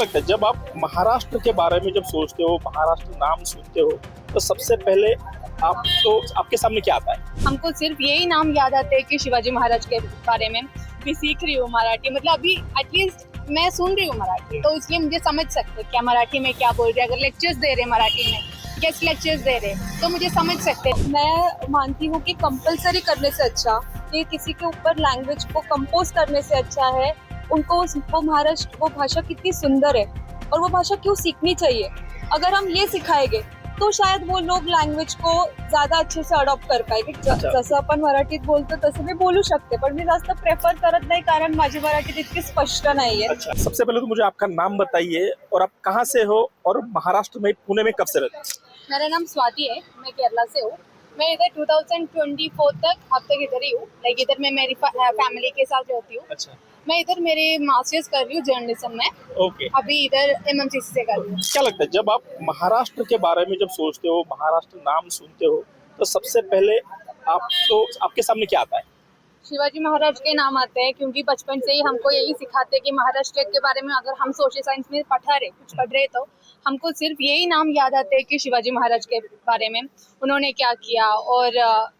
लगता है जब आप महाराष्ट्र के बारे में जब सोचते हो, महाराष्ट्र नाम सुनते हो, तो सबसे पहले आपके सामने क्या आता है? हमको सिर्फ यही नाम याद आते हैं कि शिवाजी महाराज के बारे में। भी सीख रही हूँ मराठी, मतलब अभी एटलीस्ट मैं सुन रही हूँ मराठी, तो इसलिए मुझे समझ सकते हैं क्या मराठी में क्या बोल रहे हैं। अगर लेक्चर्स दे रहे मराठी में, गेस्ट लेक्चर्स दे रहे, तो मुझे समझ सकते हैं। मैं मानती हूँ कि कंपलसरी करने से अच्छा कि किसी के ऊपर लैंग्वेज को कंपोज करने से अच्छा है उनको वो महाराष्ट्र वो भाषा कितनी सुंदर है और वो भाषा क्यों सीखनी चाहिए। अगर हम ये सिखाएंगे तो शायद वो लोग लँग्वेज को ज्यादा अच्छे से अडॉप्ट कर पाएगे। जसं आपण मराठीत बोलतो तसं मी बोलू शकते, पण मी जास्त प्रेफर करत नाही कारण माझी मराठी तितकी स्पष्ट नाहीये। अच्छा, सबसे पहले तो मुझे आपका नाम बताइए और आप कहाँ से हो और महाराष्ट्र में पुणे में कब से रहते हैं? मेरा नाम स्वाति है, मैं केरला से हूँ। मैं इधर 2024 तक अब तक इधर ही हूँ। लाइक इधर मैं मेरी फैमिली के साथ रहती हूँ। अच्छा, मैं इधर मेरे मास्टर्स कर रही हूँ जर्नलिज्म में। ओके। अभी इधर MMCC से कर रही हूँ। क्या लगता है जब आप महाराष्ट्र के बारे में जब सोचते हो, महाराष्ट्र नाम सुनते हो, तो सबसे पहले आपके सामने क्या आता है? शिवाजी महाराज के नाम आते हैं क्योंकि बचपन से ही हमको यही सिखाते हैं कि महाराष्ट्र के बारे में अगर हम सोशल साइंस में कुछ पढ़ रहे तो हमको सिर्फ यही नाम याद आते हैं कि शिवाजी महाराज के बारे में उन्होंने क्या किया। और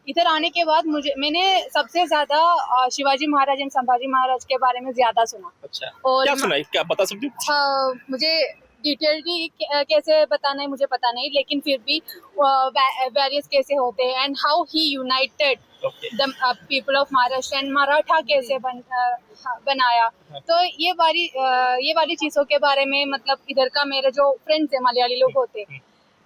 इधर आने के बाद मैंने सबसे ज्यादा शिवाजी महाराज एंड संभाजी महाराज के बारे में ज्यादा सुना। अच्छा, और क्या सुना है? क्या बता सकती हो? मुझे डिटेलली कैसे बताना है मुझे पता नहीं, लेकिन फिर भी वेरियस कैसे होते हैं and how he United the people of Maharashtra and Maratha कैसे बनाया। तो ये वाली चीज़ों के बारे में, मतलब इधर का मेरे जो फ्रेंड्स है मलयाली लोग होते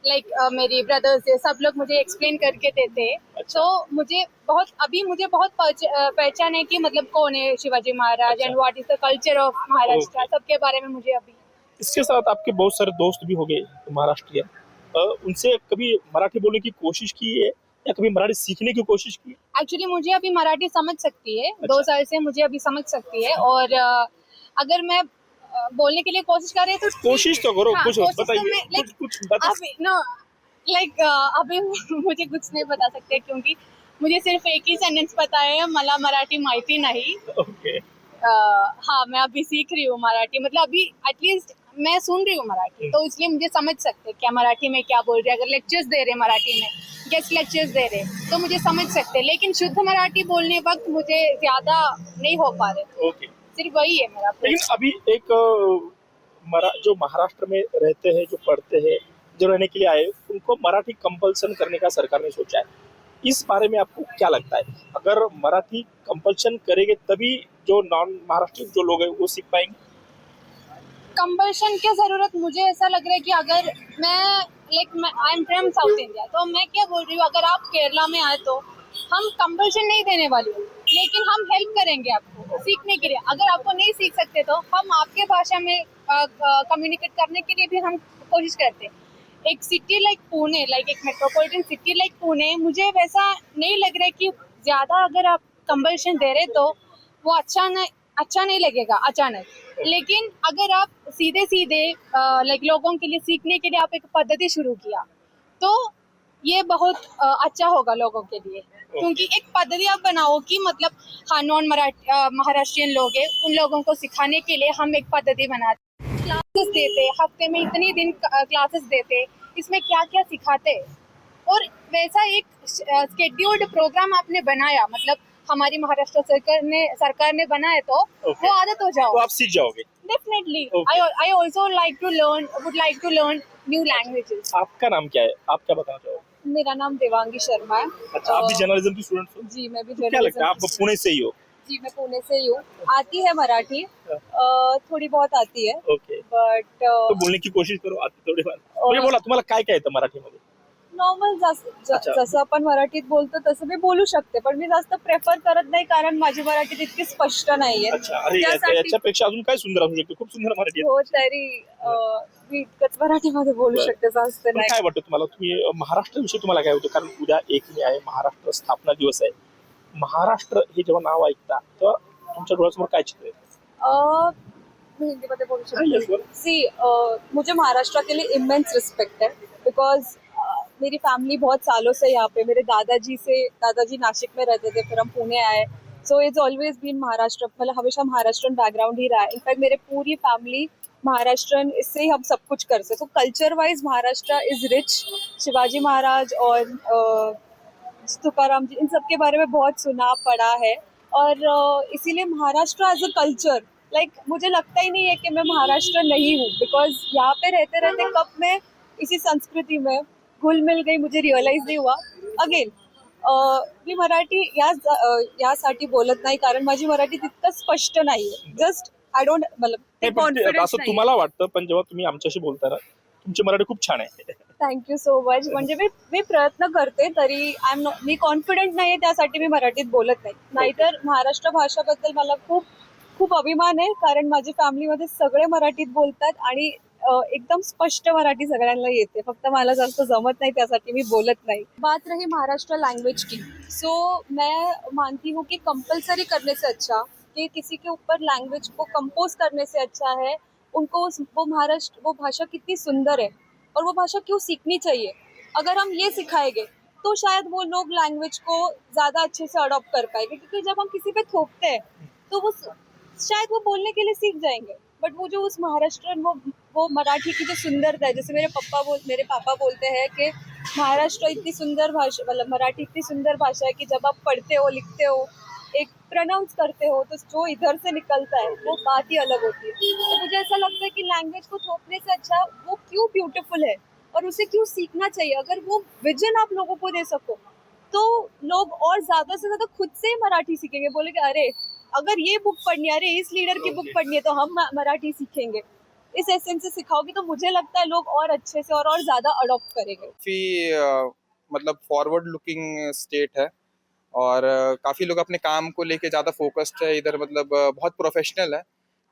लाइक मेरी ब्रदर्स है, सब लोग मुझे एक्सप्लेन करके देते हैं। तो मुझे बहुत पहचान है कि मतलब कौन है Shivaji Maharaj and what is the culture of Maharashtra, सबके बारे में मुझे अभी। इसके साथ आपके बहुत सारे दोस्त भी हो गए महाराष्ट्रियन, उनसे कभी मराठी बोलने की कोशिश की है या कभी मराठी सीखने की कोशिश की? एक्चुअली मुझे अभी मराठी समझ सकती है। अच्छा। 2 साल से मुझे अभी समझ सकती है। और अगर मैं बोलने के लिए कोशिश कर रही हूँ तो कोशिश तो करो। हाँ, कुछ कोशिश तो बताइए, मैं कुछ बता। अभी नो लाइक अभी मुझे कुछ नहीं बता सकते क्योंकि मुझे सिर्फ एक ही सेंटेंस पता है, मला मराठी माहिती नहीं। ओके, हाँ, मैं अभी सीख रही हूँ मराठी, मतलब अभी एटलीस्ट मैं सुन रही हूँ मराठी, तो इसलिए मुझे समझ सकते क्या मराठी में क्या बोल रहे। अगर लेक्चर्स दे रहे मराठी में, गेस्ट लेक्चर्स दे रहे, तो मुझे समझ सकते। लेकिन शुद्ध मराठी बोलने वक्त मुझे ज्यादा नहीं हो पा रहे। ओके। सिर्फ वही है मेरा। लेकिन अभी एक जो महाराष्ट्र में रहते हैं, जो पढ़ते हैं, जो रहने के लिए आए, उनको मराठी कंपल्सन करने का सरकार ने सोचा है। इस बारे में आपको क्या लगता है? अगर मराठी कंपल्सन करेंगे तभी जो नॉन महाराष्ट्रियन जो लोग हैं वो सीख पाएंगे? कंपल्शन की जरूरत मुझे ऐसा लग रहा है कि अगर मैं I am from south India, तो मैं क्या बोल रही हूँ, अगर आप केरला में आए तो हम कंपल्शन नहीं देने वाले, लेकिन हम हेल्प करेंगे आपको सीखने के लिए। अगर आपको नहीं सीख सकते तो हम आपके भाषा में कम्युनिकेट करने के लिए भी हम कोशिश करते हैं। एक सिटी लाइक पुणे, लाइक एक मेट्रोपॉलिटन सिटी लाइक पुणे, मुझे वैसा नहीं लग रहा है कि ज़्यादा अगर आप कंपल्शन दे रहे तो वो अच्छा नहीं लगेगा अचानक। लेकिन अगर आप सीधे लाइक लोगों के लिए सीखने के लिए आप एक पद्धति शुरू किया तो ये बहुत अच्छा होगा लोगों के लिए। क्योंकि एक पद्धति आप बनाओ कि मतलब हाँ, नॉन महाराष्ट्रियन लोग हैं, उन लोगों को सिखाने के लिए हम एक पद्धति बनाते, क्लासेस देते, हफ्ते में इतने दिन क्लासेस देते, इसमें क्या क्या सिखाते, और वैसा एक स्केड्यूल्ड प्रोग्राम आपने बनाया, मतलब हमारी महाराष्ट्र सरकार ने बनाया, तो वो आदत हो जाओ तो आप सीख जाओगे। Definitely. Okay. I also would like to learn new languages. आपका नाम क्या है? आप क्या बताना चाहोगे? मेरा नाम देवांगी शर्मा है। अच्छा, आप भी जर्नलिज्म की स्टूडेंट हो? जी, मैं भी तो क्या लगता है आप पुणे से ही हो? जी, मैं पुणे से ही हूँ। आती है मराठी, थोड़ी बहुत आती है, ओके, बट तो बोलने की कोशिश करो, आती थोडी फार. म्हणजे बोला, तुम्हाला काय काय येतं मराठीमध्ये? नॉर्मल अच्छा. जसं आपण मराठीत बोलतो तसं मी बोलू शकते, पण मी जास्त प्रेफर करत नाही कारण माझी मराठी तितकी स्पष्ट नाहीये। अच्छा, अरे त्यासाठी याच्यापेक्षा अजून काय सुंदर असू शकते? खूप सुंदर मराठी आहे. हो, तरी मी इतकंच मराठीमध्ये बोलू शकते, जास्त पण नाही। काय वाटतं तुम्हाला? तुम्ही महाराष्ट्राविषयी तुम्हाला काय होतं? कारण उद्या 1 मे आहे, महाराष्ट्र स्थापना दिवस आहे. महाराष्ट्र हे जेव्हा नाव ऐकता तेव्हा तुमच्या डोळ्यासमोर काय चित्र येतं? मैं हिंदी में बोल yes, सकती हूँ। सी मुझे महाराष्ट्र के लिए इमेंस रिस्पेक्ट है बिकॉज मेरी फैमिली बहुत सालों से यहाँ पे, मेरे दादाजी नासिक में रहते थे, फिर हम पुणे आए, so it's always been Maharashtra, मतलब हमेशा महाराष्ट्रन बैकग्राउंड ही रहा है। इनफैक्ट मेरे पूरी फैमिली महाराष्ट्रन, इससे ही हम सब कुछ कर सकते। तो culture wise Maharashtra is rich. Shivaji Maharaj और तुकाराम जी, इन सब के बारे में बहुत सुना पढ़ा है। और इसीलिए Maharashtra as a culture, like मुझे लगता ही नहीं है कि मैं महाराष्ट्र नहीं हूँ, बिकॉज यहाँ पे रहते रहते कब मैं इसी संस्कृती में घुल मिल गई मुझे रिअलाइज नाही हुआ. अगेन मी मराठी यासाठी बोलत नाही कारण माझी मराठी तितकं स्पष्ट नाहीये. जस्ट आय डोंट मतलब ते नाही, पण ते कॉन्फिडन्स असं नाही. तुम्हाला वाटतं, पण जेव्हा तुम्ही आमच्याशी बोलता ना, तुमची मराठी खूप छान आहे. Thank you so much. म्हणजे मी प्रयत्न करते, तरी मी कॉन्फिडंट नाहीये, त्यासाठी मी मराठीत बोलत नाही. नाहीतर महाराष्ट्र भाषाबद्दल मला खूप खूप अभिमान आहे, कारण माझ्या फॅमिलीमध्ये सगळे मराठीत बोलतात आणि एकदम स्पष्ट मराठी सगळ्यांना येते. फक्त मला जास्त जमत नाही, त्यासाठी मी बोलत नाही. बात रही महाराष्ट्र लैंग्वेज की, सो मैं मानती हूँ कि कंपलसरी करने से अच्छा, कि किसी के ऊपर लैंग्वेज को कंपोज करने से अच्छा है उनको वो भाषा कितनी सुंदर है और वो भाषा क्यों सीखनी चाहिए. अगर हम ये सिखाएंगे तो शायद वो लोग लैंग्वेज को ज़्यादा अच्छे से अडॉप्ट कर पाएंगे, क्योंकि जब हम किसी पे थोपते हैं तो वो शायद वो बोलने के लिए सीख जाएंगे, बट वो जो उस महाराष्ट्र वो मराठी की जो सुंदरता है, जैसे मेरे पापा बोलते हैं कि महाराष्ट्र इतनी सुंदर भाषा, मतलब मराठी इतनी सुंदर भाषा है कि जब आप पढ़ते हो, लिखते हो, एक प्रोनाउंस करते हो, तो जो इधर से निकलता है वो बात ही अलग होती है. तो मुझे ऐसा लगता है कि लैंग्वेज को थोपने से अच्छा वो क्यों ब्यूटीफुल है और उसे क्यों सीखना चाहिए. अगर वो विजन आप लोगों को दे सको तो लोग और ज्यादा से ज्यादा खुद से ही मराठी सीखेंगे. बोलेंगे अरे अगर ये बुक पढ़नी है, अरे इस लीडर की बुक पढ़नी है, तो हम मराठी सीखेंगे. इस एसेंस से सिखाओगे तो मुझे लगता है लोग और अच्छे से और ज्यादा अडॉप्ट करेंगे. काफी मतलब फॉरवर्ड लुकिंग स्टेट है और काफी लोग अपने काम को लेके ज्यादा फोकस्ड है इधर, मतलब बहुत प्रोफेशनल है.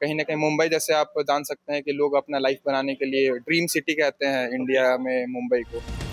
कहीं ना कहीं मुंबई जैसे आप जान सकते हैं कि लोग अपना लाइफ बनाने के लिए ड्रीम सिटी कहते हैं इंडिया में मुंबई को.